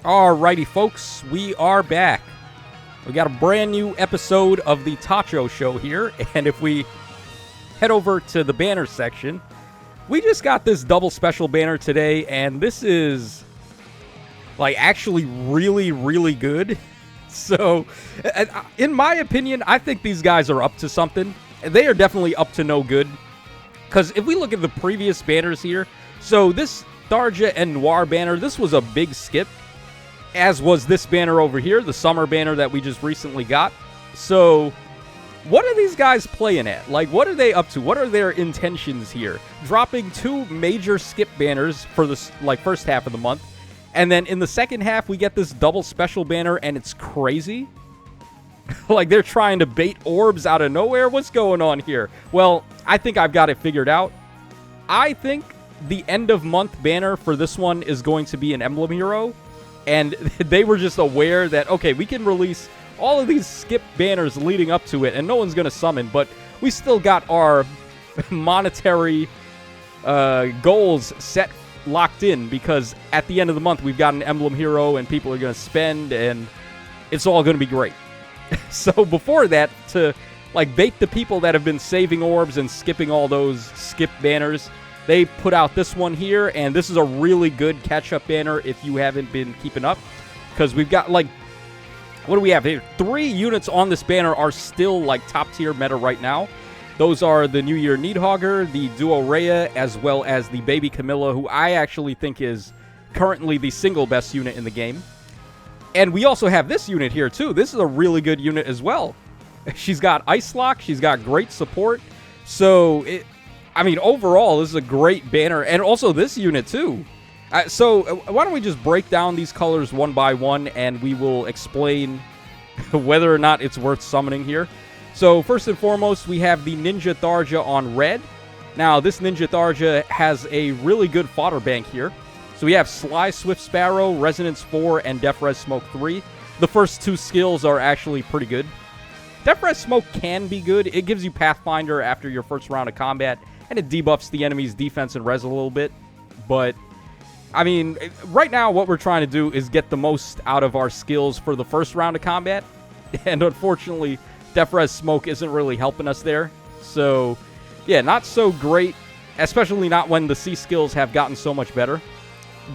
Alrighty, folks, we are back. We got a brand new episode of the Tacho Show here, and if we head over to the banner section, we just got this double special banner today, and this is, like, actually really, really good. So, in my opinion, I think these guys are up to something. They are definitely up to no good, because if we look at the previous banners here, so this Tharja and Noir banner, this was a big skip, as was this banner over here, the summer banner that we just recently got. So, what are these guys playing at? Like, what are they up to? What are their intentions here? Dropping two major skip banners for the first half of the month, and then in the second half, we get this double special banner, and it's crazy. Like, they're trying to bait orbs out of nowhere? What's going on here? Well, I think I've got it figured out. I think the end of month banner for this one is going to be an Emblem hero. And they were just aware that, okay, we can release all of these skip banners leading up to it, and no one's going to summon, but we still got our monetary goals locked in, because at the end of the month, we've got an Emblem hero, and people are going to spend, and it's all going to be great. So before that, to like bait the people that have been saving orbs and skipping all those skip banners, they put out this one here, and this is a really good catch-up banner if you haven't been keeping up, because we've got, like, what do we have here? 3 units on this banner are still, like, top-tier meta right now. Those are the New Year Needhogger, the Duo Rhea, as well as the Baby Camilla, who I actually think is currently the single best unit in the game. And we also have this unit here, too. This is a really good unit as well. She's got Ice Lock. She's got great support. So, I mean, overall, this is a great banner. And also this unit, too. So, why don't we just break down these colors one by one, and we will explain whether or not it's worth summoning here. So, first and foremost, we have the Ninja Tharja on red. Now, this Ninja Tharja has a really good fodder bank here. So, we have Sly Swift Sparrow, Resonance 4, and Def Res Smoke 3. The first 2 skills are actually pretty good. Def Res Smoke can be good. It gives you Pathfinder after your first round of combat, and it debuffs the enemy's defense and res a little bit. But, I mean, right now what we're trying to do is get the most out of our skills for the first round of combat. And unfortunately, Def Res Smoke isn't really helping us there. So, yeah, not so great, especially not when the C skills have gotten so much better.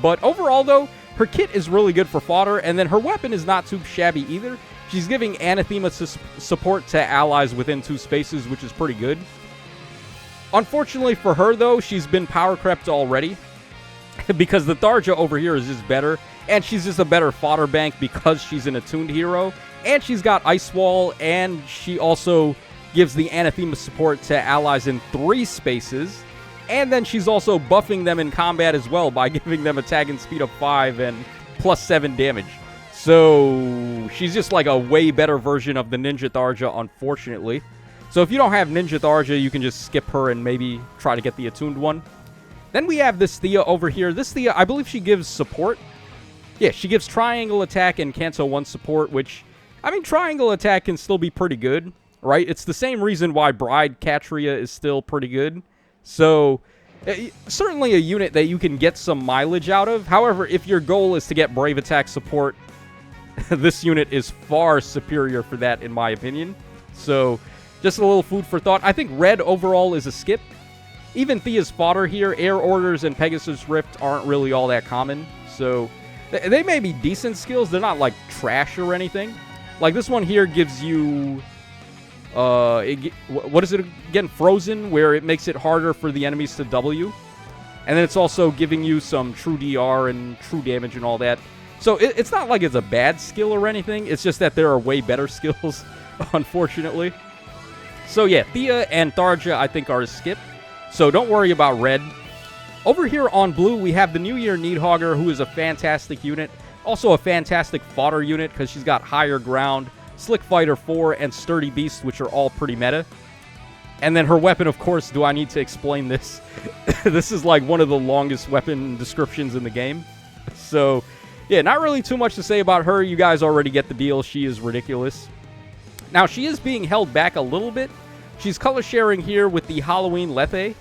But overall, though, her kit is really good for fodder, and then her weapon is not too shabby either. She's giving Anathema support to allies within 2 spaces, which is pretty good. Unfortunately for her, though, she's been power crept already, because the Tharja over here is just better, and she's just a better fodder bank because she's an attuned hero, and she's got Ice Wall, and she also gives the Anathema support to allies in 3 spaces, and then she's also buffing them in combat as well by giving them attack and speed of 5 and plus 7 damage. So, she's just like a way better version of the Ninja Tharja, unfortunately. So if you don't have Ninja Tharja, you can just skip her and maybe try to get the attuned one. Then we have this Thea over here. This Thea, I believe she gives support. Yeah, she gives Triangle Attack and Cancel 1 support, which, I mean, Triangle Attack can still be pretty good, right? It's the same reason why Bride Catria is still pretty good. So, certainly a unit that you can get some mileage out of. However, if your goal is to get Brave Attack support, this unit is far superior for that, in my opinion. So, just a little food for thought. I think red overall is a skip. Even Thea's fodder here, Air Orders and Pegasus Rift aren't really all that common. So, they may be decent skills. They're not, like, trash or anything. Like, this one here gives you... what is it again? Frozen, where it makes it harder for the enemies to W. And then it's also giving you some true DR and true damage and all that. So it's not like it's a bad skill or anything. It's just that there are way better skills, unfortunately. So yeah, Thea and Tharja, I think, are a skip. So don't worry about red. Over here on blue, we have the New Year Needhogger, who is a fantastic unit. Also a fantastic fodder unit, because she's got Higher Ground, Slick Fighter 4, and Sturdy Beast, which are all pretty meta. And then her weapon, of course, do I need to explain this? This is like one of the longest weapon descriptions in the game. So, yeah, not really too much to say about her. You guys already get the deal. She is ridiculous. Now, she is being held back a little bit. She's color sharing here with the Halloween Lethe.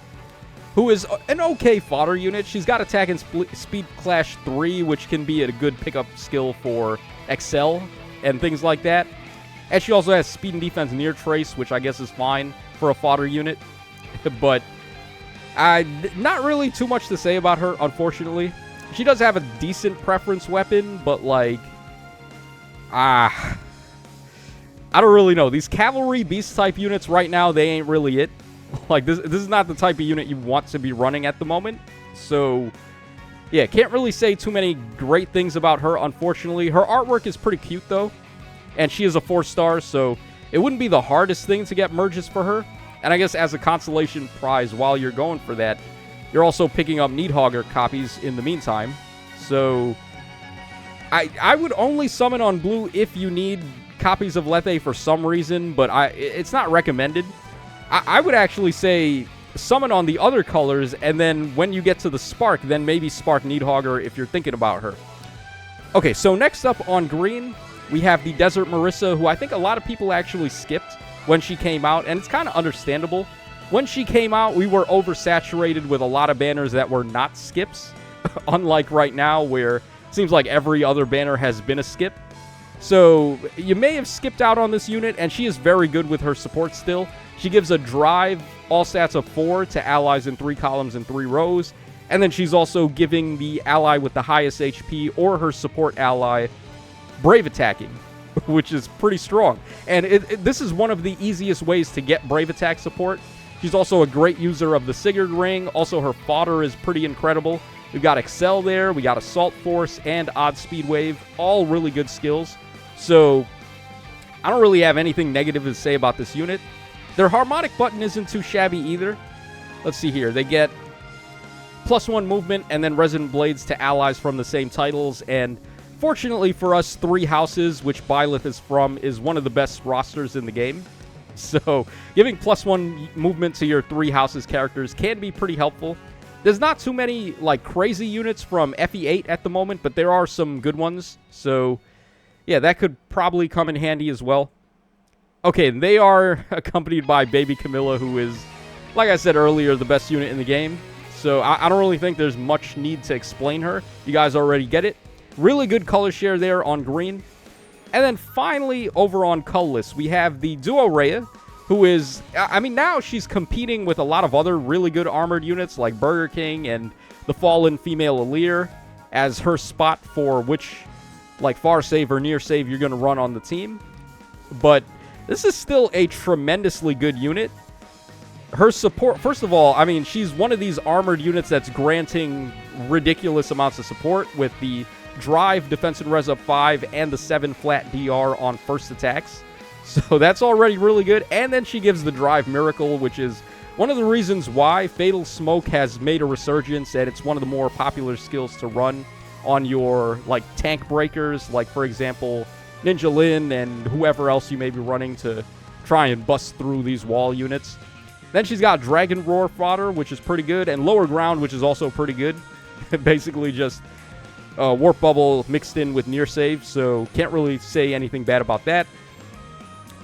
who is an okay fodder unit. She's got attack and speed clash 3, which can be a good pickup skill for Excel and things like that. And she also has speed and defense near trace, which I guess is fine for a fodder unit. But not really too much to say about her, unfortunately. She does have a decent preference weapon, but like, I don't really know. These cavalry beast type units right now, they ain't really it. Like, this is not the type of unit you want to be running at the moment. So, yeah, can't really say too many great things about her, unfortunately. Her artwork is pretty cute, though. And she is a 4-star, so it wouldn't be the hardest thing to get merges for her. And I guess as a consolation prize while you're going for that, you're also picking up Needhogger copies in the meantime. So, I would only summon on blue if you need copies of Lethe for some reason, but it's not recommended. I would actually say summon on the other colors, and then when you get to the Spark, then maybe Spark Needhogger if you're thinking about her. Okay, so next up on green, we have the Desert Marissa, who I think a lot of people actually skipped when she came out, and it's kind of understandable. When she came out, we were oversaturated with a lot of banners that were not skips, unlike right now, where it seems like every other banner has been a skip. So you may have skipped out on this unit, and she is very good with her support still. She gives a drive, all stats of 4 to allies in 3 columns and 3 rows. And then she's also giving the ally with the highest HP or her support ally brave attacking, which is pretty strong. And this is one of the easiest ways to get brave attack support. She's also a great user of the Sigurd Ring. Also, her fodder is pretty incredible. We've got Excel there, we got Assault Force, and Odd Speed Wave. All really good skills. So, I don't really have anything negative to say about this unit. Their harmonic button isn't too shabby either. Let's see here. They get +1 movement and then Resonant Blades to allies from the same titles. And fortunately for us, 3 houses, which Byleth is from, is one of the best rosters in the game. So giving +1 movement to your 3 houses characters can be pretty helpful. There's not too many like crazy units from FE8 at the moment, but there are some good ones. So yeah, that could probably come in handy as well. Okay, they are accompanied by Baby Camilla, who is, like I said earlier, the best unit in the game. So I don't really think there's much need to explain her. You guys already get it. Really good color share there on green. And then finally, over on colorless, we have the Duo Rhea, who is, I mean, now she's competing with a lot of other really good armored units like Burger King and the Fallen Female Alir as her spot for which, like, far save or near save you're going to run on the team. But this is still a tremendously good unit. Her support, first of all, I mean, she's one of these armored units that's granting ridiculous amounts of support with the Drive, Defense and Res up 5, and the 7 flat DR on first attacks. So that's already really good. And then she gives the Drive Miracle, which is one of the reasons why Fatal Smoke has made a resurgence, and it's one of the more popular skills to run on your, like, tank breakers, like, for example, Ninja Lin and whoever else you may be running to try and bust through these wall units. Then she's got Dragon Roar fodder, which is pretty good, and Lower Ground, which is also pretty good. Basically just Warp Bubble mixed in with near save, so can't really say anything bad about that.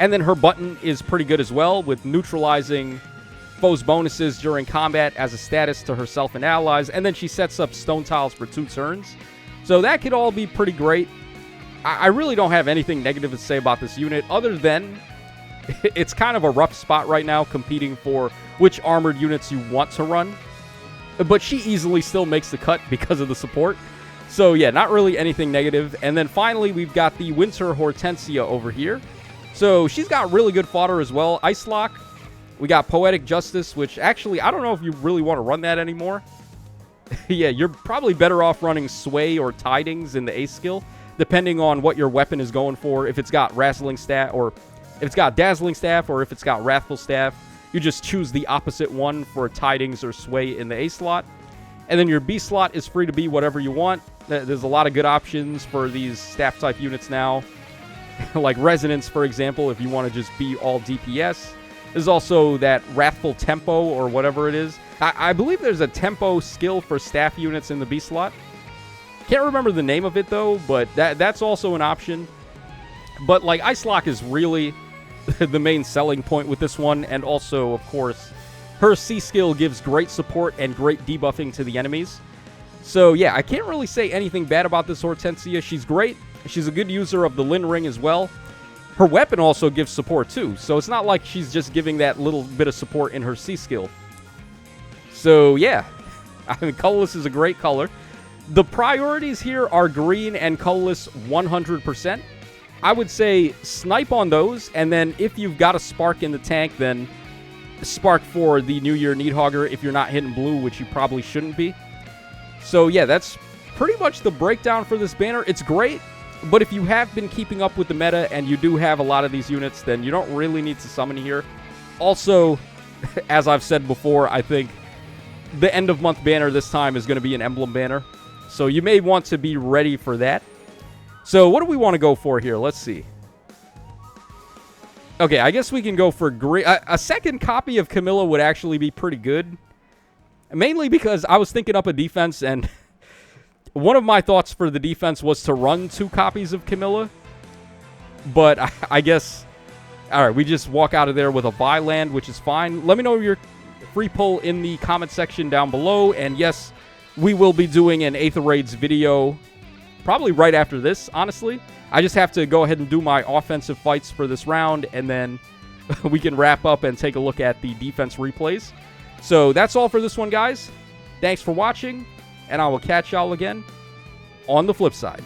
And then her button is pretty good as well, with neutralizing foes' bonuses during combat as a status to herself and allies, and then she sets up stone tiles for 2 turns. So that could all be pretty great. I really don't have anything negative to say about this unit, other than it's kind of a rough spot right now competing for which armored units you want to run. But she easily still makes the cut because of the support. So yeah, not really anything negative. And then finally, we've got the Winter Hortensia over here. So she's got really good fodder as well. Ice Lock. We got Poetic Justice, which actually, I don't know if you really want to run that anymore. Yeah, you're probably better off running Sway or Tidings in the Ace skill, depending on what your weapon is going for. If it's got Dazzling Staff, or if it's got Dazzling Staff, or if it's got Wrathful Staff, you just choose the opposite one for Tidings or Sway in the A slot. And then your B slot is free to be whatever you want. There's a lot of good options for these staff type units now. Like Resonance, for example, if you want to just be all DPS. There's also that Wrathful Tempo or whatever it is. I believe there's a Tempo skill for staff units in the B slot. Can't remember the name of it, though, but that's also an option. But, like, Ice Lock is really the main selling point with this one, and also, of course, her C skill gives great support and great debuffing to the enemies. So yeah, I can't really say anything bad about this Hortensia. She's great. She's a good user of the Lin Ring as well. Her weapon also gives support too, so it's not like she's just giving that little bit of support in her C skill. So yeah, I mean, colorless is a great color. The priorities here are green and colorless 100%. I would say snipe on those, and then if you've got a spark in the tank, then spark for the New Year Needhogger if you're not hitting blue, which you probably shouldn't be. So yeah, that's pretty much the breakdown for this banner. It's great, but if you have been keeping up with the meta and you do have a lot of these units, then you don't really need to summon here. Also, as I've said before, I think the end of month banner this time is going to be an Emblem banner. So you may want to be ready for that. So what do we want to go for here? Let's see. Okay, I guess we can go for green. A second copy of Camilla would actually be pretty good. Mainly because I was thinking up a defense, and one of my thoughts for the defense was to run 2 copies of Camilla. But I guess, all right, we just walk out of there with a buy land, which is fine. Let me know your free pull in the comment section down below. And yes, we will be doing an Aether Raids video probably right after this, honestly. I just have to go ahead and do my offensive fights for this round, and then we can wrap up and take a look at the defense replays. So that's all for this one, guys. Thanks for watching, and I will catch y'all again on the flip side.